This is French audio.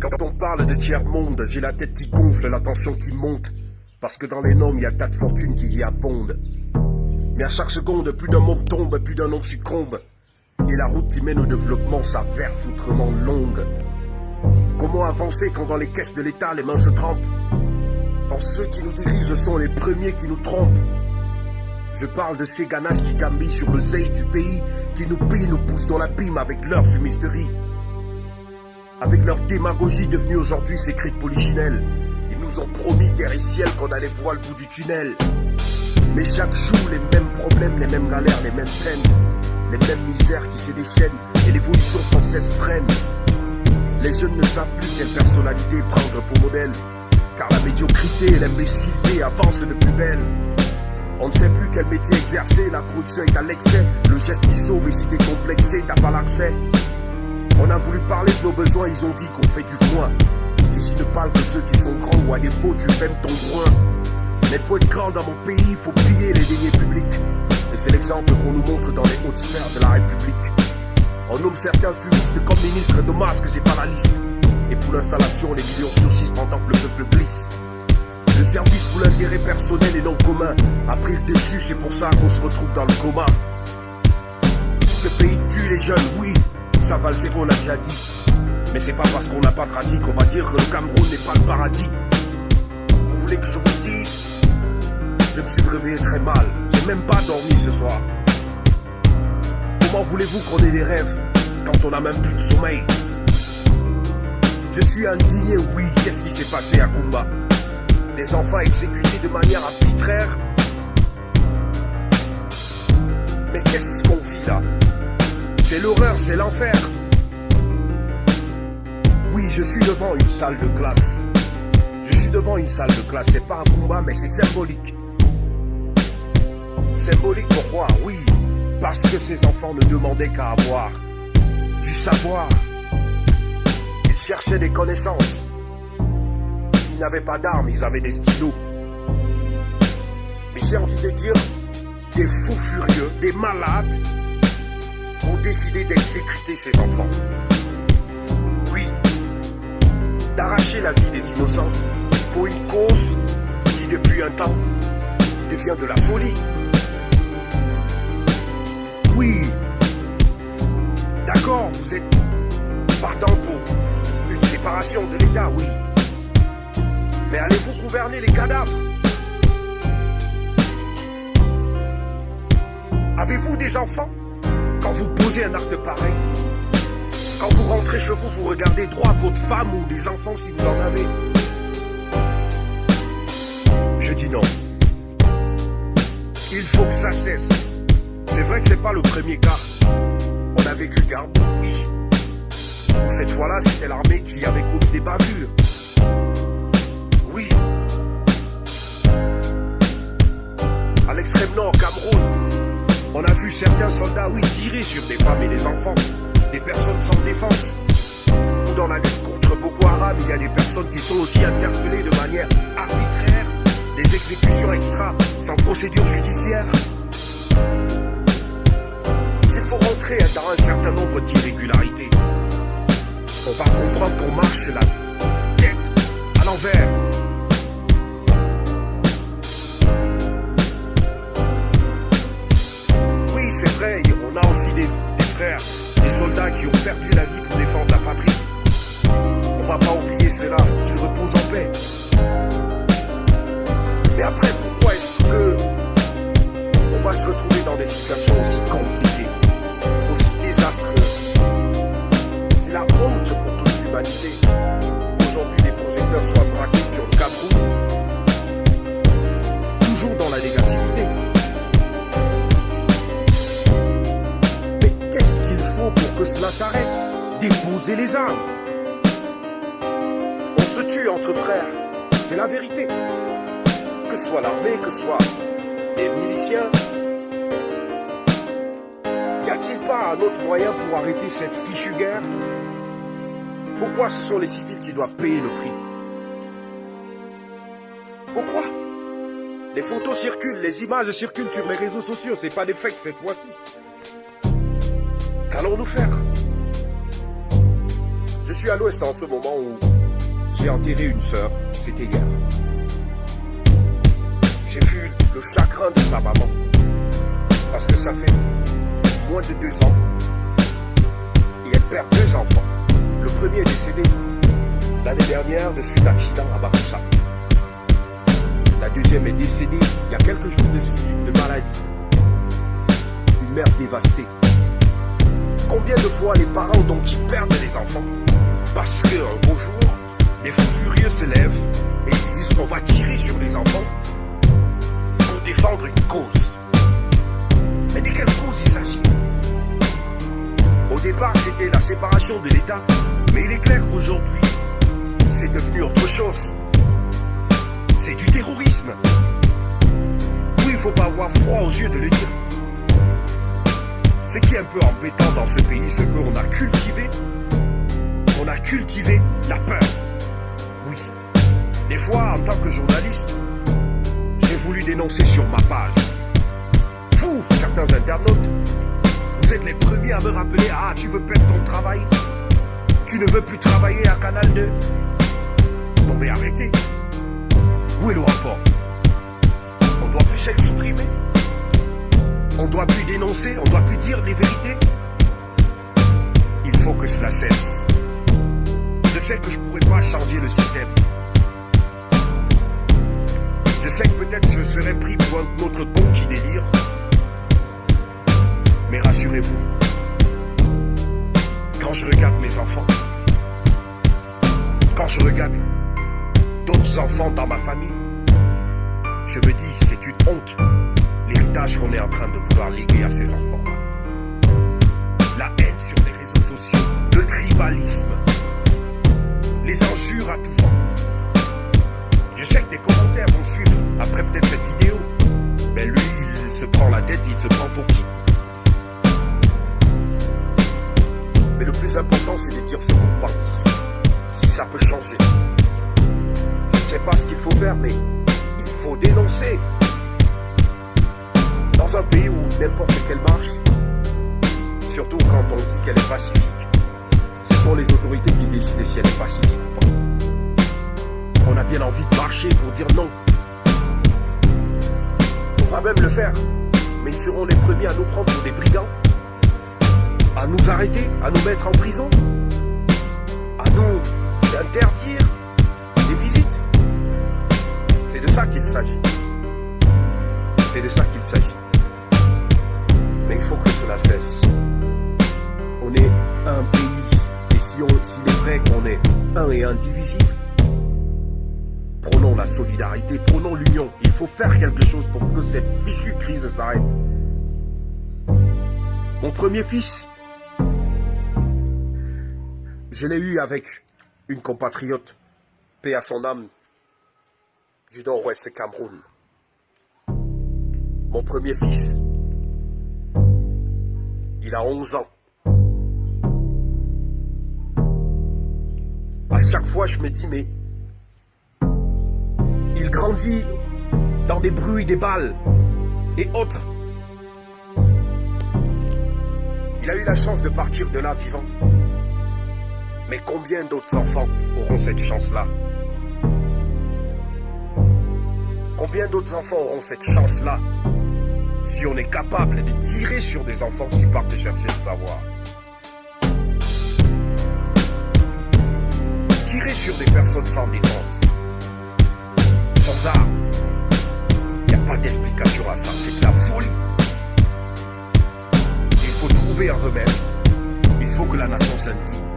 Quand on parle de tiers-monde, j'ai la tête qui gonfle, la tension qui monte. Parce que dans les noms, il y a tas de fortune qui y abondent. Mais à chaque seconde, plus d'un monde tombe, plus d'un homme succombe. Et la route qui mène au développement s'avère foutrement longue. Comment avancer quand dans les caisses de l'État, les mains se trempent? Quand ceux qui nous dirigent sont les premiers qui nous trompent. Je parle de ces ganaches qui gambillent sur le seil du pays, qui nous pillent, nous poussent dans l'abîme avec leur fumisterie. Avec leur démagogie devenue aujourd'hui ces cris de polichinelle. Ils nous ont promis terre et ciel qu'on allait voir le bout du tunnel. Mais chaque jour, les mêmes problèmes, les mêmes galères, les mêmes peines, les mêmes misères qui se déchaînent et l'évolution sans cesse freine. Les jeunes ne savent plus quelle personnalité prendre pour modèle, car la médiocrité et l'imbécilité avancent de plus belle. On ne sait plus quel métier exercer, la corruption est à l'excès, le geste qui sauve et si t'es complexé, t'as pas l'accès. On a voulu parler de nos besoins, ils ont dit qu'on fait du foin. Ici ne parle que ceux qui sont grands ou à défaut tu aimes ton groin. Mais pour être grand dans mon pays, il faut piller les deniers publics. Et c'est l'exemple qu'on nous montre dans les hautes sphères de la République. On nomme certains fumistes comme ministres, dommage que j'ai pas la liste. Et pour l'installation, les millions surgissent pendant que le peuple glisse. Le service pour l'intérêt personnel et non commun a pris le dessus, c'est pour ça qu'on se retrouve dans le coma. Ce pays tue les jeunes, oui, ça va le zéro, on l'a déjà dit. Mais c'est pas parce qu'on n'a pas tradit qu'on va dire que le Cameroun n'est pas le paradis. Vous voulez que je vous dise? Je me suis réveillé très mal, j'ai même pas dormi ce soir. Comment voulez-vous qu'on ait des rêves quand on n'a même plus de sommeil? Je suis indigné, oui, qu'est-ce qui s'est passé à Kumba? Des enfants exécutés de manière arbitraire. Mais qu'est-ce qu'on vit là? C'est l'horreur, c'est l'enfer. Oui, je suis devant une salle de classe. Je suis devant une salle de classe, c'est pas un combat, mais c'est symbolique. Symbolique pourquoi? Oui, parce que ces enfants ne demandaient qu'à avoir du savoir. Ils cherchaient des connaissances. Ils n'avaient pas d'armes, ils avaient des stylos. Mais j'ai envie de dire, des fous furieux, des malades, ont décidé d'exécuter ces enfants. Oui, d'arracher la vie des innocents pour une cause qui, depuis un temps, devient de la folie. Oui, d'accord, vous êtes partant pour une séparation de l'État, oui. Mais allez-vous gouverner les cadavres? Avez-vous des enfants? Quand vous posez un acte pareil, quand vous rentrez chez vous, vous regardez droit votre femme ou des enfants si vous en avez. Je dis non. Il faut que ça cesse. C'est vrai que c'est pas le premier cas. On a vécu garde, oui. Cette fois-là, c'était l'armée qui avait commis des bavures. Oui. À l'extrême nord, au Cameroun, on a vu certains soldats, oui, tirer sur des femmes et des enfants, des personnes sans défense. Ou dans la lutte contre Boko Haram, il y a des personnes qui sont aussi interpellées de manière arbitraire, des exécutions extra, sans procédure judiciaire. S'il faut rentrer dans un certain nombre d'irrégularités, on va comprendre qu'on marche la tête à l'envers. Oui, c'est vrai, on a aussi des frères, des soldats qui ont perdu la vie pour défendre la patrie. On va pas oublier cela, qu'ils reposent en paix. Mais après, pourquoi est-ce que on va se retrouver dans des situations aussi compliquées, aussi désastreuses? C'est la honte pour toute l'humanité. Aujourd'hui, des projecteurs soient braqués sur le Cameroun, toujours dans la négativité. Mais qu'est-ce qu'il faut pour que cela s'arrête? Déposer les armes. On se tue entre frères, c'est la vérité. Que ce soit l'armée, que ce soit les miliciens. Y a-t-il pas un autre moyen pour arrêter cette fichue guerre? Pourquoi ce sont les civils qui doivent payer le prix? Pourquoi? Les photos circulent, les images circulent sur les réseaux sociaux, c'est pas des fakes cette fois-ci. Qu'allons-nous faire? Je suis à l'ouest en ce moment où j'ai enterré une sœur, c'était hier. J'ai vu le chagrin de sa maman, parce que ça fait moins de 2 ans, et elle perd 2 enfants. Le premier est décédé l'année dernière de suite d'accident à Baroussa. La deuxième est décédée il y a quelques jours de maladie. Une mère dévastée. Combien de fois les parents donc qui perdent les enfants parce qu'un beau jour, des fous furieux se lèvent et disent qu'on va tirer sur les enfants pour défendre une cause. Mais de quelle cause il s'agit? Au départ, c'était la séparation de l'État, mais il est clair qu'aujourd'hui, c'est devenu autre chose. C'est du terrorisme. Oui, il ne faut pas avoir froid aux yeux de le dire. Ce qui est un peu embêtant dans ce pays, c'est qu'on a cultivé la peur. Oui. Des fois, en tant que journaliste, j'ai voulu dénoncer sur ma page. Vous, certains internautes, vous êtes les premiers à me rappeler: ah, tu veux perdre ton travail? Tu ne veux plus travailler à Canal 2? Non mais arrêtez. Où est le rapport? On doit plus s'exprimer? On doit plus dénoncer? On doit plus dire les vérités? Il faut que cela cesse. Je sais que je ne pourrai pas changer le système. Je sais que peut-être je serai pris pour un autre con qui délire. Mais rassurez-vous, quand je regarde mes enfants, quand je regarde d'autres enfants dans ma famille, je me dis c'est une honte l'héritage qu'on est en train de vouloir léguer à ces enfants. La haine sur les réseaux sociaux, le tribalisme, les injures à tout vent. Je sais que des commentaires vont suivre après peut-être cette vidéo, mais lui il se prend la tête, il se prend pour qui? Mais le plus important c'est de dire ce qu'on pense, si ça peut changer. Je ne sais pas ce qu'il faut faire, mais il faut dénoncer. Dans un pays où n'importe quelle marche, surtout quand on dit qu'elle est pacifique, ce sont les autorités qui décident si elle est pacifique ou pas. On a bien envie de marcher pour dire non. On va même le faire, mais ils seront les premiers à nous prendre pour des brigands, à nous arrêter, à nous mettre en prison, à nous interdire des visites. C'est de ça qu'il s'agit. C'est de ça qu'il s'agit. Mais il faut que cela cesse. On est un pays, et s'il est vrai qu'on est un et indivisible, prenons la solidarité, prenons l'union. Il faut faire quelque chose pour que cette fichue crise s'arrête. Mon premier fils, je l'ai eu avec une compatriote, paix à son âme, du nord-ouest Cameroun. Mon premier fils, il a 11 ans. À chaque fois, je me dis, mais il grandit dans des bruits, des balles et autres. Il a eu la chance de partir de là vivant. Mais combien d'autres enfants auront cette chance-là? Combien d'autres enfants auront cette chance-là si on est capable de tirer sur des enfants qui partent chercher le savoir? Tirer sur des personnes sans défense, sans armes. Il n'y a pas d'explication à ça, c'est de la folie. Il faut trouver un remède. Il faut que la nation s'indigne.